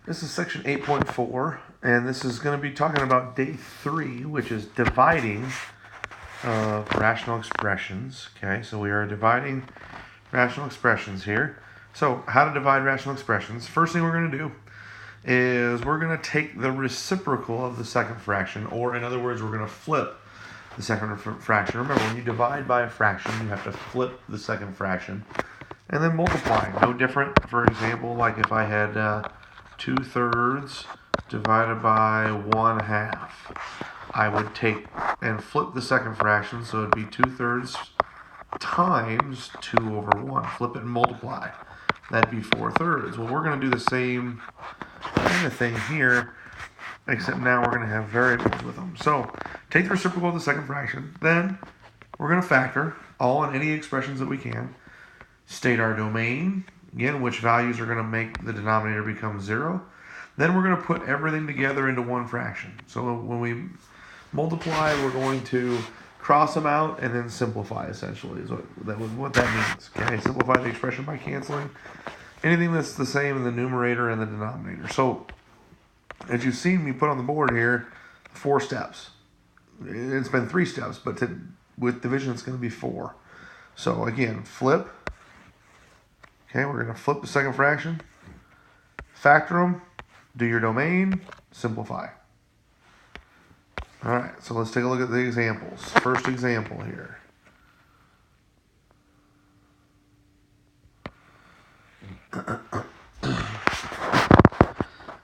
This is section 8.4, and this is going to be talking about day 3, which is dividing rational expressions. Okay, so we are dividing rational expressions here. So how to divide rational expressions? First thing we're going to do is we're going to take the reciprocal of the second fraction, or in other words, we're going to flip the second fraction. Remember, when you divide by a fraction, you have to flip the second fraction and then multiply. No different, for example, like if I had 2/3 divided by 1/2. I would take and flip the second fraction, so it'd be 2/3 times 2/1. Flip it and multiply. That'd be 4/3. Well, we're going to do the same kind of thing here, except now we're going to have variables with them. So take the reciprocal of the second fraction, then we're going to factor all and any expressions that we can, state our domain, again, which values are going to make the denominator become 0. Then we're going to put everything together into one fraction. So when we multiply, we're going to cross them out and then simplify, essentially, is what that means. Okay, simplify the expression by canceling anything that's the same in the numerator and the denominator. So as you've seen me put on the board here, 4 steps. It's been 3 steps, but with division it's going to be 4. So again, flip. Okay, we're going to flip the second fraction, factor them, do your domain, simplify. All right, so let's take a look at the examples. First example here.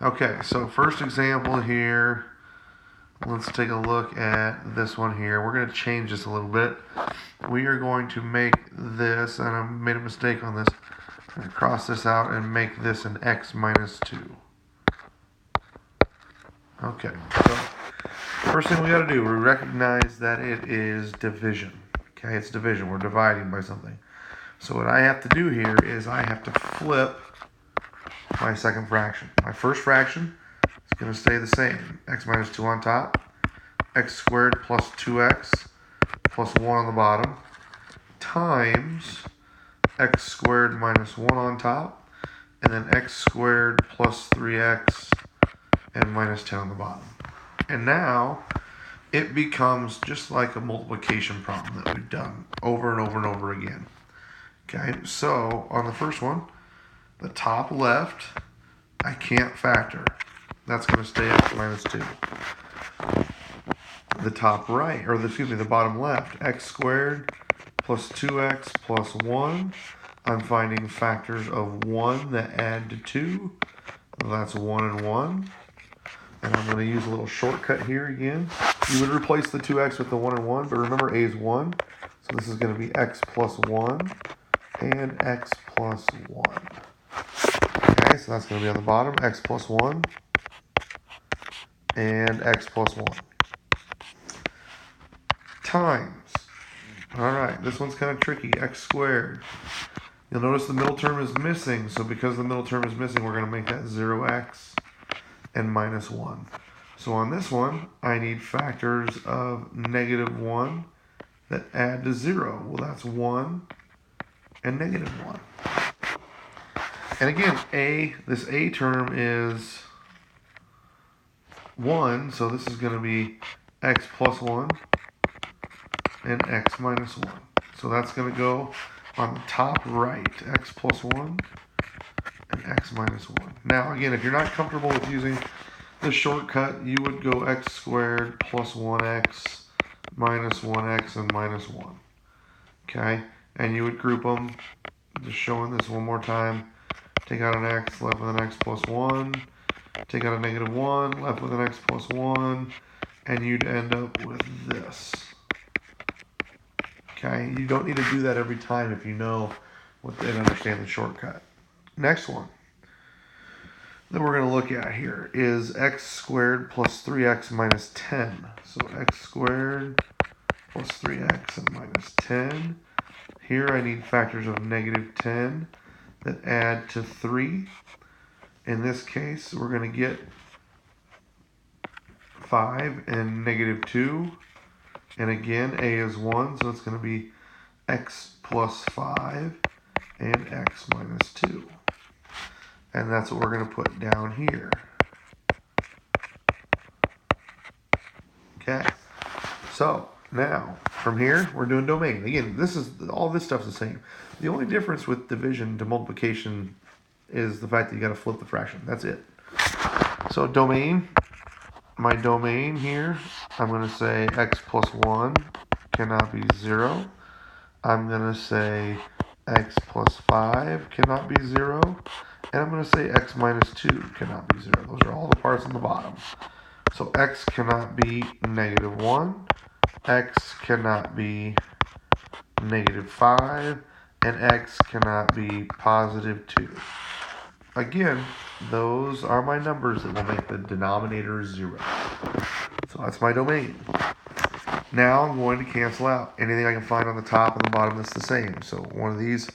Okay, so first example here, let's take a look at this one here. We're going to change this a little bit. We are going to make this, and I made a mistake on this, I'm going to cross this out and make this an x minus 2. Okay, so first thing we got to do, we recognize that it is division. Okay, it's division. We're dividing by something. So what I have to do here is I have to flip my second fraction. My first fraction is going to stay the same. X minus 2 on top, x squared plus 2x plus 1 on the bottom, times x squared minus 1 on top, and then x squared plus 3x and minus 10 on the bottom. And now it becomes just like a multiplication problem that we've done over and over and over again. Okay, so on the first one, the top left, I can't factor. That's going to stay x minus 2. The top right, or the bottom left, x squared plus 2x plus 1. I'm finding factors of 1 that add to 2. Well, that's 1 and 1. And I'm going to use a little shortcut here again. You would replace the 2x with the 1 and 1, but remember a is 1. So this is going to be x plus 1 and x plus 1. Okay, so that's going to be on the bottom, x plus 1 and x plus 1. Times. All right, this one's kind of tricky, x squared. You'll notice the middle term is missing, so because the middle term is missing, we're going to make that 0x and minus 1. So on this one, I need factors of negative 1 that add to 0. Well, that's 1 and negative 1. And again, this a term is 1, so this is going to be x plus 1 and x minus 1. So that's going to go on the top right, x plus 1 and x minus 1. Now, again, if you're not comfortable with using the shortcut, you would go x squared plus 1x minus 1x and minus 1. Okay? And you would group them, just showing this one more time. Take out an x, left with an x plus 1. Take out a negative 1, left with an x plus 1. And you'd end up with this. Okay? You don't need to do that every time if you know and understand the shortcut. Next one that we're going to look at here is x squared plus 3x minus 10. So x squared plus 3x and minus 10. Here I need factors of negative 10 that add to 3. In this case, we're going to get 5 and negative 2. And again, a is 1, so it's going to be x plus 5 and x minus 2. And that's what we're going to put down here. Okay. So now from here we're doing domain. Again, all this stuff's the same. The only difference with division to multiplication is the fact that you got to flip the fraction. That's it. So domain, my domain here, I'm going to say x plus 1 cannot be 0. I'm going to say x plus 5 cannot be 0. And I'm going to say x minus 2 cannot be 0. Those are all the parts on the bottom. So x cannot be negative 1. X cannot be negative 5. And x cannot be positive 2. Again, those are my numbers that will make the denominator 0. So that's my domain. Now I'm going to cancel out anything I can find on the top and the bottom that's the same. So one of these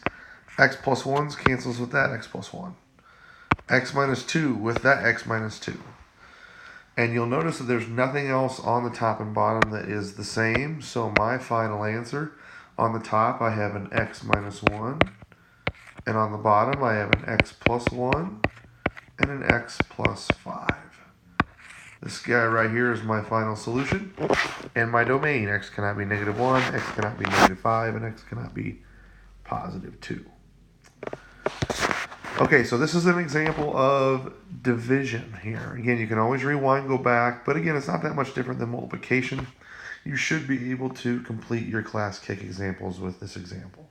x plus 1s cancels with that x plus 1. X minus 2 with that x minus 2. And you'll notice that there's nothing else on the top and bottom that is the same. So my final answer, on the top I have an x minus 1. And on the bottom I have an x plus 1 and an x plus 5. This guy right here is my final solution. And my domain, x cannot be negative 1, x cannot be negative 5, and x cannot be positive 2. Okay, so this is an example of division here. Again, you can always rewind, go back, but again, it's not that much different than multiplication. You should be able to complete your class kick examples with this example.